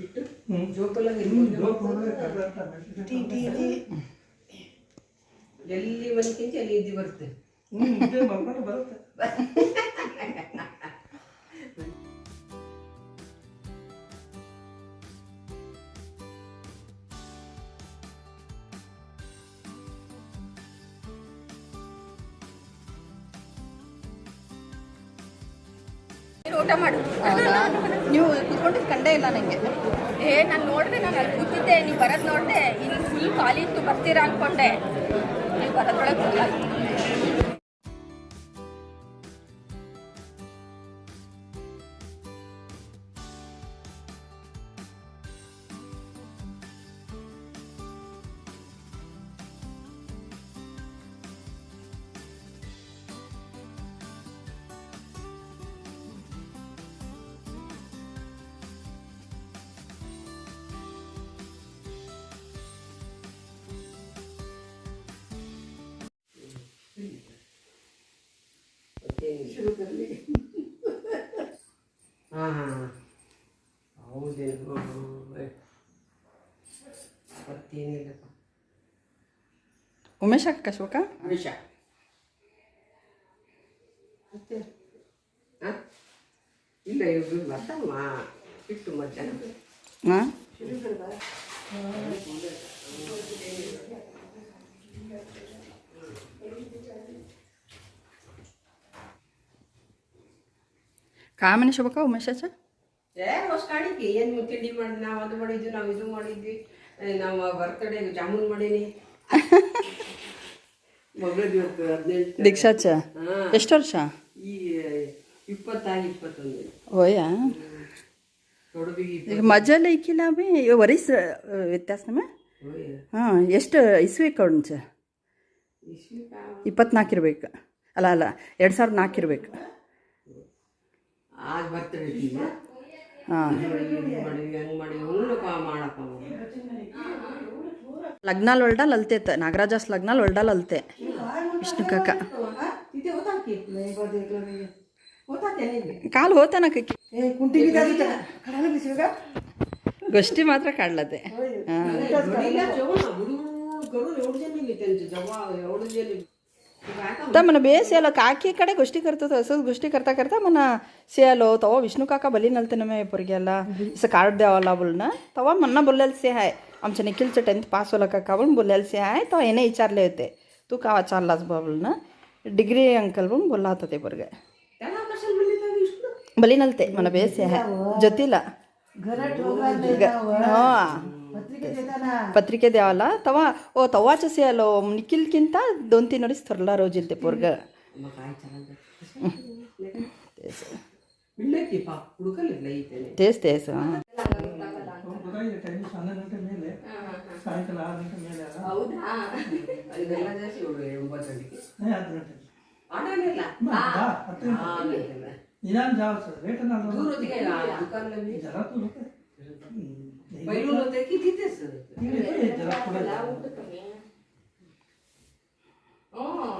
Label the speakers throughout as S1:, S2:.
S1: ಇಟ್ಟು ಜೋಪಾಲಾಗಿ ಎಲ್ಲಿ ಮನೆಗಿಂತ ಅಲ್ಲಿ ಇದ್ದಿ ಬರುತ್ತೆ.
S2: ಊಟ ಮಾಡು.
S3: ನೀವು ಕುತ್ಕೊಂಡಿದ್ದು ಕಂಡೇ ಇಲ್ಲ ನನಗೆ.
S2: ನಾನು ನೋಡಿದೆ, ನಾನು ಅಲ್ಲಿ ಕೂತಿದ್ದೆ, ನೀವು ಬರೋದು ನೋಡಿದೆ. ಇಲ್ಲಿ ಫುಲ್ ಖಾಲಿ ಇತ್ತು, ಬರ್ತೀರಾ ಅಂದ್ಕೊಂಡೆ. ನೀವು ಬರೋದ್ರೊಳಗೆ ಬರಲ್ಲ.
S1: ಹೌದೇನು? ಮತ್ತೇನಿಲ್ಲಪ್ಪ.
S3: ಉಮೇಶ್ ಅಕ್ಕ ಶಿವಕ
S1: ವಿಷ ಮತ್ತೆ ಇಲ್ಲ, ಇವ್ರು ಬರ್ತಾವ ಇಟ್ಟು ಮಧ್ಯಾಹ್ನ.
S3: ಹಾಂ ಕಾಮನೆ ಶುಭಕ ಉಮೇಶಾಚ
S1: ಹೊಸ ಕಾಣಿಕೆ ಏನು ತಿಂಡಿ ಮಾಡಿದ್ವಿ, ನಾವು ಅದು ಮಾಡಿದ್ವಿ, ನಾವು ಇದು ಮಾಡಿದ್ವಿ, ನಾವು ಬರ್ತಡೇ ಜಾಮೂನ್ ಮಾಡೀನಿ. ಮಗಳದ್ದು ಇವತ್ತು 18.
S3: ದೀಕ್ಷಾಚ ಎಷ್ಟು ವರ್ಷ?
S1: ಈ 21.
S3: ಓಯ
S1: ತೊಡಬಿಗೆ
S3: ಈಗ ಮಜಲ್ ಐಕಿಲ್ಲ ಬಿ ವರಿಸ್ ವ್ಯತ್ಯಾಸ में ಹಾಂ ಎಷ್ಟು ಇಸ್ವಿ ಕೌಂಚ 24 ಇರ್ಬೇಕು. ಅಲ್ಲ 2004 ಇರ್ಬೇಕು.
S1: ಆಗ ಬರ್ತಡೇ
S3: ಹಾಂ
S1: ಮಾಡಿದ್ವಿ, ಹೆಂಗೆ ಮಾಡಿ ಉಣ್ಣಕ ಮಾಡಪ್ಪ.
S3: ಲಗ್ನಾಲ್ ಒಳ್ಡಾಲ್ ಅಲ್ತೈತೆ, ನಾಗರಾಜಾಸ್ ಲಗ್ನಾಲ್ ಒಳ್ಡಾಲ್ ಅಲ್ತೆ ವಿಷ್ಣು ಕಾಕ ಕಾಲು ಹೋತಾನ ಕಕ್ಕಿ गोष्टी मात्र काढलं ते. तर म्हणा बेस याला काकीकडे गोष्टी करतात, असंच गोष्टी करता करता म्हणा से आलो तेव्हा विष्णू काका बली नलते ना मी पोरग्याला असं कार्ड द्यावाला बोल ना, तेव्हा म्हणणं बोलायला से आहे आमच्या निखिलचं 10th पास होला काका पण बोलायला से आहे. तेव्हा याने विचारले होते तू का चाललास बा बोल ना, डिग्री अंकल पण बोलला होता ते पोरग बली नलते म्हणा बेस आहे ज्योतीला हां पत्रिके द्यावाला तेव्हा तव्हाच से आलो निखिलकिंत 2-3 वर्ष थोरला रोज इल ते पोरग तेच तेच हां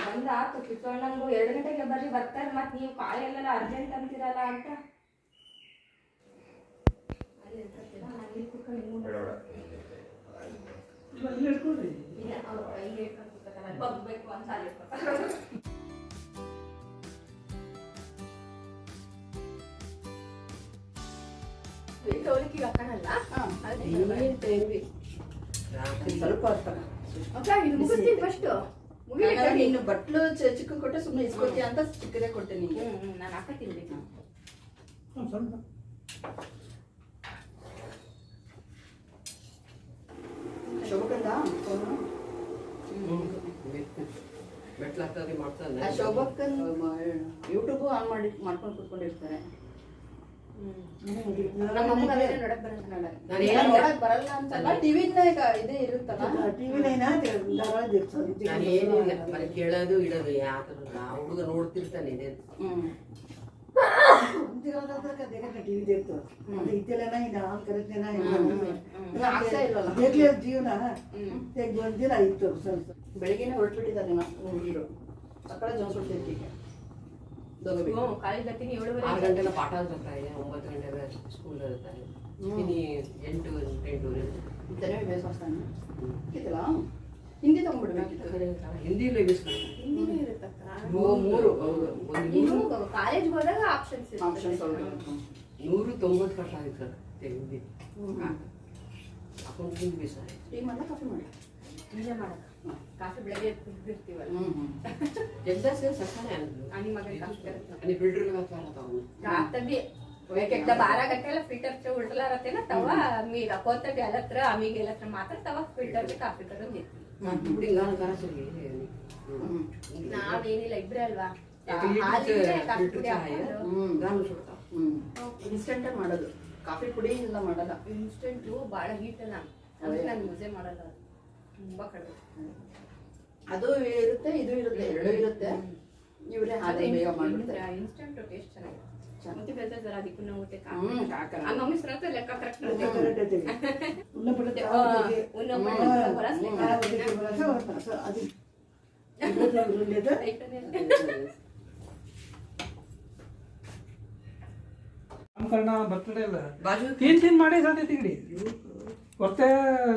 S2: ಬಂದ ಆತು ಕಿತ್ಕೊಂಡಂಗು 2 ಗಂಟೆಗೆ ಬರ್ರಿ ಬರ್ತಾರೆ. ಮತ್ತೆ ನೀವು ಕಾಳೆಲ್ಲ ಅರ್ಜೆಂಟ್ ಅಂತೀರಲ್ಲ ಅಂತ ಬಗ್ಬೇಕು ಅಂತ ತೋಲಿಕ್ಕೆ ಹಾಕೋಣಲ್ಲ
S1: ಸ್ವಲ್ಪ
S2: ಇದು ಮುಗಿಸ್ತೀನಿ ಫಸ್ಟ್.
S3: ನೀನು ಬಟ್ಲು ಚಿಕ್ಕ ಕೊಟ್ಟೆ ಸುಮ್ಮನೆ ಇಸ್ಕೊತಿ ಅಂತ ಚಿಕ್ಕದೇ ಕೊಟ್ಟೆ ನಿಮಗೆ.
S2: ನಾನು ಹಾಕತ್ತೀನಿ ಬೇಕು.
S3: ಶೋಭಕಂದ ಶೋಭಕ್ಕನ್ ಯೂಟ್ಯೂಬ್ ಆನ್ ಮಾಡಿ ಮಾಡ್ಕೊಂಡು ಕೂತ್ಕೊಂಡಿರ್ತಾರೆ.
S2: ನಮ್ಮ ಅಮ್ಮಗ ಅದೇನೋ ನೋಡಕ್
S3: ನೋಡಕ್ ಬರಲ್ಲ ಅಂತಲ್ಲ, ಟಿವಿನ ಇದೇ ಇರುತ್ತಲ್ಲ,
S1: ಕೇಳೋದು ಇಡೋದು ಯಾಕೆ ಹುಡುಗ ನೋಡ್ತಿರ್ತಾನೆ ಇದೆ.
S4: टीवी देखतो इथे नाही ना करत नाही ಜೀವನ ಬಂದಿರ ಇತ್ತು ಸ್ವಲ್ಪ
S3: ಬೆಳಿಗ್ಗೆನೆ ಹೊರಟ್ಬಿಟ್ಟಿದ್ದಾರೆ ಹುಡುಗಿರು. ಸಕ್ಕಳ ಜೋನ್ ಸುಡ್ತಿರ್ತೀಗ
S2: ಕಾಲೇಜ್ ಬರ್ತೀನಿ 7:30
S1: 6 ಗಂಟೆಲ್ಲ ಪಾಠ ಬರ್ತಾರೆ, 9 ಗಂಟೆಗೆ ಸ್ಕೂಲ್ ಇರ್ತಾರೆ. ಇನ್ನು 8-8:30
S3: ಇತರೆ ಬೇಸವಸ್ತಾನೆ ಕಿತ್ತಲ್ಲ ಹಿಂದಿ ತಗೊಂಡ್ಬಿಡ್ಬೇಕಿತ್ತು.
S1: ಹಿಂದಿಲೇ ಬೇಸ್ಕೊಂಡು
S2: ಹಿಂದಿನೂ ಇರುತ್ತಕ್ಕ.
S1: 3 ಹೌದು.
S2: ಇನ್ನು ಕಾಲೇಜ್ ಹೋದಾಗ ಆಪ್ಷನ್ಸ್
S3: ಆಪ್ಷನ್ಸ್
S2: ಇರುತ್ತೆ.
S1: 190 ಕಷ್ಟ ಆಗಿತ್ತು ಹಿಂದಿ. ಅಕೌಂಟ್ ಹಿಂದಿ ಬೇಸ
S3: ಟೀ ಮಾಡಲ್ಲ ಕಾಫಿ ಮಾಡಿ
S2: ಇಲ್ಲೇ ಮಾಡಕ್ಕ. ಕಾಫಿ ಬೆಳಗ್ಗೆ ಕುಡ್ದಿರ್ತೀವಲ್ಲ.
S1: एकदा से सकाळी आणलं
S2: आणि मग काफी करत
S1: आणि फिल्टर घातला होता
S2: आता बी एकदा 12 घंटेला फिल्टरच्या उलटला राहते ना तेव्हा मी कोणत्या गेला तर आम्ही गेला तर मात्र तेव्हा फिल्टरची काफी करून देते.
S1: पुढे गाणं करायचं
S2: ನಾವೇನಿಲ್ಲ ಇಬ್ರೇ ಅಲ್ವಾ
S1: ಫಿಲ್ಟರ್ ಗಾನು ಸುಡ್ತಾ
S3: ಇನ್ಸ್ಟೆಂಟ್ ಮಾಡೋದು ಕಾಫಿ ಪುಡಿ ಇಲ್ಲ ಮಾಡಲ್ಲ.
S2: ಇನ್ಸ್ಟೆಂಟ್ ಬಹಳ ಹೀಟ್ ಅಲ್ಲ ಅಂದ್ರೆ ನಾನು ಯೂಸೇ ಮಾಡಲ್ಲ, ತುಂಬಾ ಕಡಿಮೆ.
S3: ಅದು ಇರುತ್ತೆ ಇದು ಇರುತ್ತೆ ಎರಡು ಇರುತ್ತೆ. ಇವರೇ ಹಾಗೆ ಬೇಗ ಮಾಡ್ಬಿಡ್ತಾರೆ.
S2: ಇನ್ಸ್ಟೆಂಟ್ ಟೇಸ್ಟ್ ಚೆನ್ನಾಗಿದೆ. ಮತ್ತೆ ಬೇರೆ ಜರ ಅದಕ್ಕೂ ನಾವು ಊಟ
S3: ಕಾಕರ
S2: ಮಮ್ಮಿ ಸರ ಲೆಕ್ಕ ಕರೆಕ್ಟ್
S4: ಉನ್ನ ಪಡತೆ ಅದು
S5: नामकरण बर्थडे अಲ್ಲ
S1: बाजू
S5: तीन माडे जाते तिकडे वरते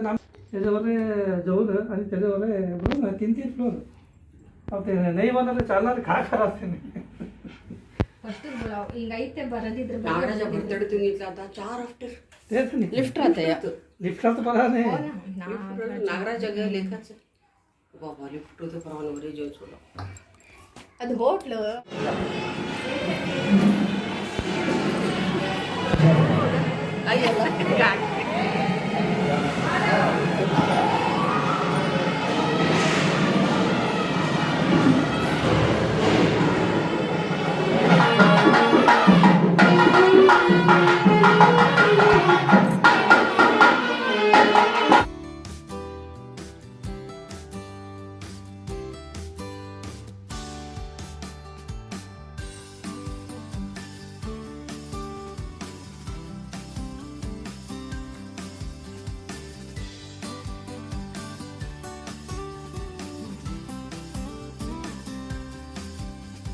S5: नाम त्याच्यावर जाऊन आणि त्याच्यावर बघून 3 फ्लोर अब ते नाही बनवलं चालणार काय करायचं
S2: ಫಸ್ಟ್ ಹಿಂಗೈತೆ ಬರದಿದ್ರೆ
S1: नागराजा बर्थडे तुम्ही घेतला आता 4 आफ्टर
S5: तेच नाही
S3: लिफ्ट राहते
S5: लिफ्टचं बघा नाही
S1: नागराजा गे लेखाच बाबा लिफ्ट होतं परवाना वरे जेवण सोडलं
S2: ಅದು ಹೋಟ್ಲು
S1: ಅಯ್ಯಲ್ಲ